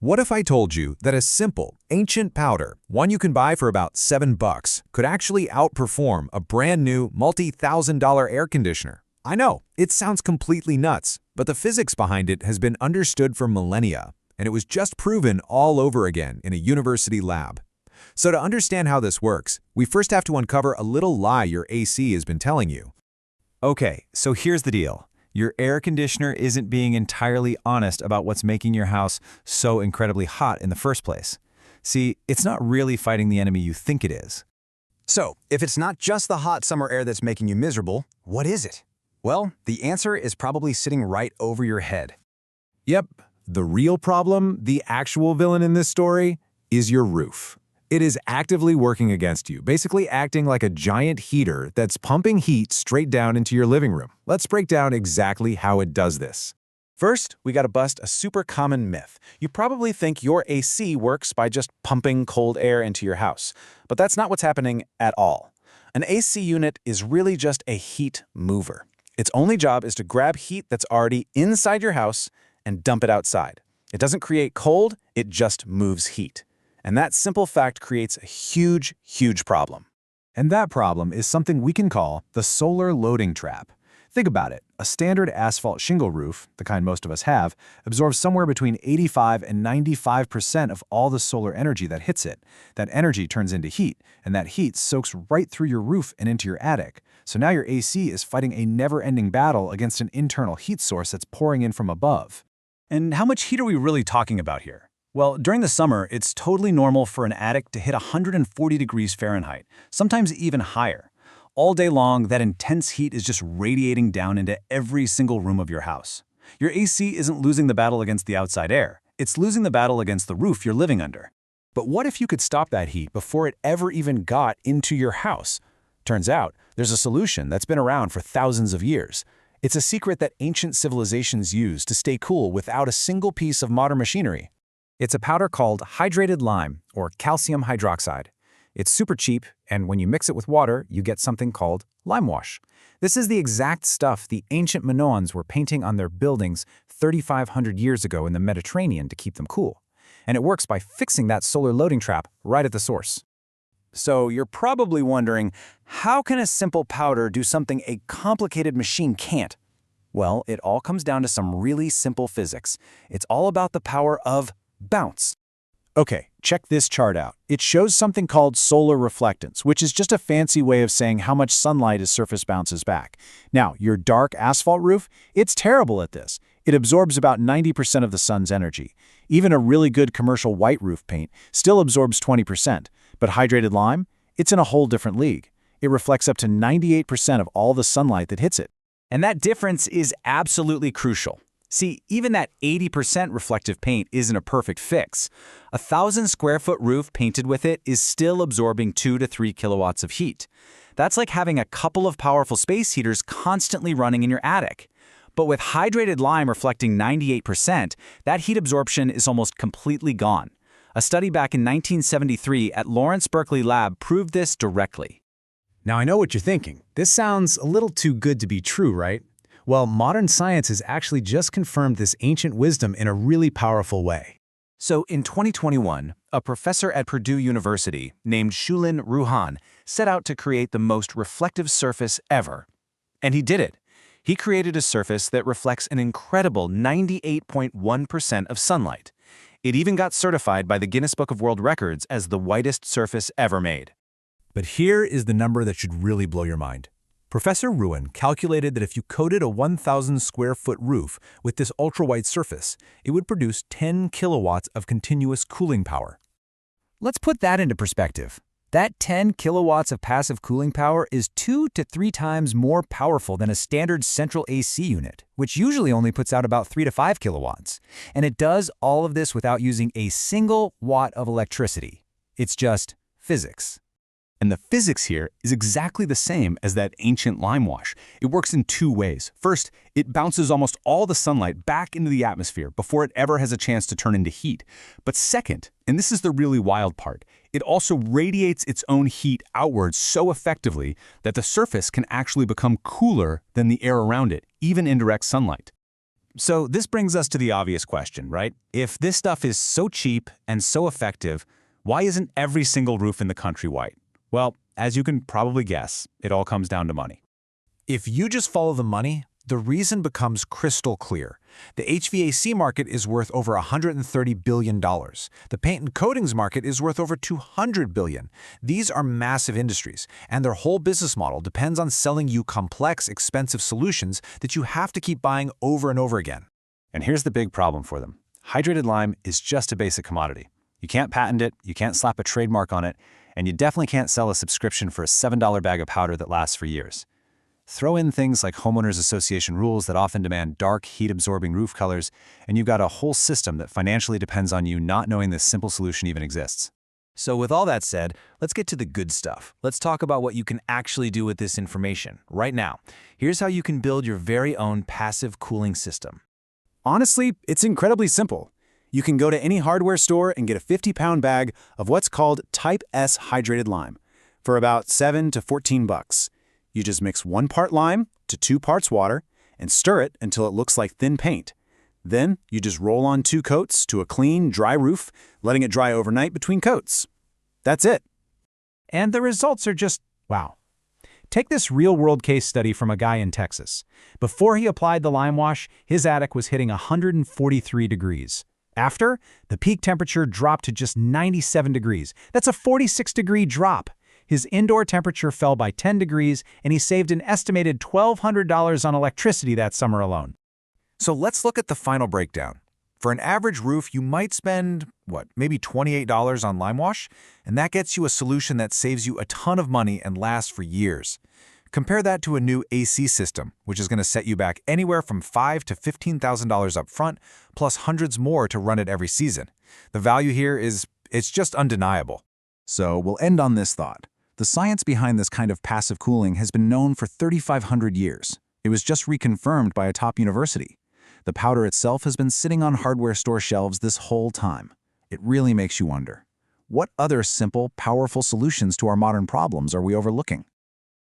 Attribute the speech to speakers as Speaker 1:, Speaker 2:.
Speaker 1: What if I told you that a simple, ancient powder, one you can buy for about $7, could actually outperform a brand new, multi-thousand-dollar air conditioner? I know, it sounds completely nuts, but the physics behind it has been understood for millennia, and it was just proven all over again in a university lab. So to understand how this works, we first have to uncover a little lie your AC has been telling you.
Speaker 2: Okay, so here's the deal. Your air conditioner isn't being entirely honest about what's making your house so incredibly hot in the first place. See, it's not really fighting the enemy you think it is.
Speaker 3: So, if it's not just the hot summer air that's making you miserable, what is it? Well, the answer is probably sitting right over your head.
Speaker 1: Yep, the real problem, the actual villain in this story, is your roof. It is actively working against you, basically acting like a giant heater that's pumping heat straight down into your living room. Let's break down exactly how it does this.
Speaker 4: First, we gotta bust a super common myth. You probably think your AC works by just pumping cold air into your house, but that's not what's happening at all. An AC unit is really just a heat mover. Its only job is to grab heat that's already inside your house and dump it outside. It doesn't create cold, it just moves heat. And that simple fact creates a huge, huge problem.
Speaker 1: And that problem is something we can call the solar loading trap. Think about it. A standard asphalt shingle roof, the kind most of us have, absorbs somewhere between 85 and 95% of all the solar energy that hits it. That energy turns into heat, and that heat soaks right through your roof and into your attic. So now your AC is fighting a never-ending battle against an internal heat source that's pouring in from above.
Speaker 2: And how much heat are we really talking about here? Well, during the summer, it's totally normal for an attic to hit 140 degrees Fahrenheit, sometimes even higher. All day long, that intense heat is just radiating down into every single room of your house. Your AC isn't losing the battle against the outside air. It's losing the battle against the roof you're living under.
Speaker 4: But what if you could stop that heat before it ever even got into your house? Turns out, there's a solution that's been around for thousands of years. It's a secret that ancient civilizations used to stay cool without a single piece of modern machinery.
Speaker 5: It's a powder called hydrated lime, or calcium hydroxide. It's super cheap, and when you mix it with water, you get something called lime wash. This is the exact stuff the ancient Minoans were painting on their buildings 3,500 years ago in the Mediterranean to keep them cool. And it works by fixing that solar loading trap right at the source.
Speaker 4: So you're probably wondering, how can a simple powder do something a complicated machine can't? Well, it all comes down to some really simple physics. It's all about the power of bounce. Okay, check this chart out. It shows something called solar reflectance, which is just a fancy way of saying how much sunlight a surface bounces back. Now, your dark asphalt roof, it's terrible at this. It absorbs about 90% of the sun's energy. Even a really good commercial white roof paint still absorbs 20%. But hydrated lime, it's in a whole different league. It reflects up to 98% of all the sunlight that hits it.
Speaker 2: And that difference is absolutely crucial. See, even that 80% reflective paint isn't a perfect fix. A 1,000-square-foot roof painted with it is still absorbing 2 to 3 kilowatts of heat. That's like having a couple of powerful space heaters constantly running in your attic. But with hydrated lime reflecting 98%, that heat absorption is almost completely gone. A study back in 1973 at Lawrence Berkeley Lab proved this directly.
Speaker 1: Now I know what you're thinking. This sounds a little too good to be true, right? Well, modern science has actually just confirmed this ancient wisdom in a really powerful way.
Speaker 4: So in 2021, a professor at Purdue University named Xiulin Ruan set out to create the most reflective surface ever. And he did it. He created a surface that reflects an incredible 98.1% of sunlight. It even got certified by the Guinness Book of World Records as the whitest surface ever made.
Speaker 1: But here is the number that should really blow your mind. Professor Ruan calculated that if you coated a 1,000-square-foot roof with this ultra-white surface, it would produce 10 kilowatts of continuous cooling power.
Speaker 5: Let's put that into perspective. That 10 kilowatts of passive cooling power is 2 to 3 times more powerful than a standard central AC unit, which usually only puts out about 3 to 5 kilowatts. And it does all of this without using a single watt of electricity. It's just physics.
Speaker 6: And the physics here is exactly the same as that ancient lime wash. It works in 2 ways. First, it bounces almost all the sunlight back into the atmosphere before it ever has a chance to turn into heat. But second, and this is the really wild part, it also radiates its own heat outwards so effectively that the surface can actually become cooler than the air around it, even in direct sunlight.
Speaker 2: So this brings us to the obvious question, right? If this stuff is so cheap and so effective, why isn't every single roof in the country white? Well, as you can probably guess, it all comes down to money.
Speaker 1: If you just follow the money, the reason becomes crystal clear. The HVAC market is worth over $130 billion. The paint and coatings market is worth over $200 billion. These are massive industries, and their whole business model depends on selling you complex, expensive solutions that you have to keep buying over and over again.
Speaker 2: And here's the big problem for them. Hydrated lime is just a basic commodity. You can't patent it, you can't slap a trademark on it, and you definitely can't sell a subscription for a $7 bag of powder that lasts for years. Throw in things like homeowners association rules that often demand dark, heat-absorbing roof colors, and you've got a whole system that financially depends on you not knowing this simple solution even exists.
Speaker 1: So with all that said, let's get to the good stuff. Let's talk about what you can actually do with this information right now. Here's how you can build your very own passive cooling system.
Speaker 5: Honestly, it's incredibly simple. You can go to any hardware store and get a 50-pound bag of what's called Type S hydrated lime for about $7 to $14. You just mix 1 part lime to 2 parts water and stir it until it looks like thin paint. Then you just roll on 2 coats to a clean, dry roof, letting it dry overnight between coats. That's it.
Speaker 1: And the results are just, wow. Take this real-world case study from a guy in Texas. Before he applied the lime wash, his attic was hitting 143 degrees. After, the peak temperature dropped to just 97 degrees. That's a 46-degree drop. His indoor temperature fell by 10 degrees, and he saved an estimated $1,200 on electricity that summer alone. So let's look at the final breakdown. For an average roof, you might spend, maybe $28 on lime wash, and that gets you a solution that saves you a ton of money and lasts for years. Compare that to a new AC system, which is going to set you back anywhere from $5,000 to $15,000 up front, plus hundreds more to run it every season. The value here it's just undeniable.
Speaker 3: So we'll end on this thought. The science behind this kind of passive cooling has been known for 3,500 years. It was just reconfirmed by a top university. The powder itself has been sitting on hardware store shelves this whole time. It really makes you wonder, what other simple, powerful solutions to our modern problems are we overlooking?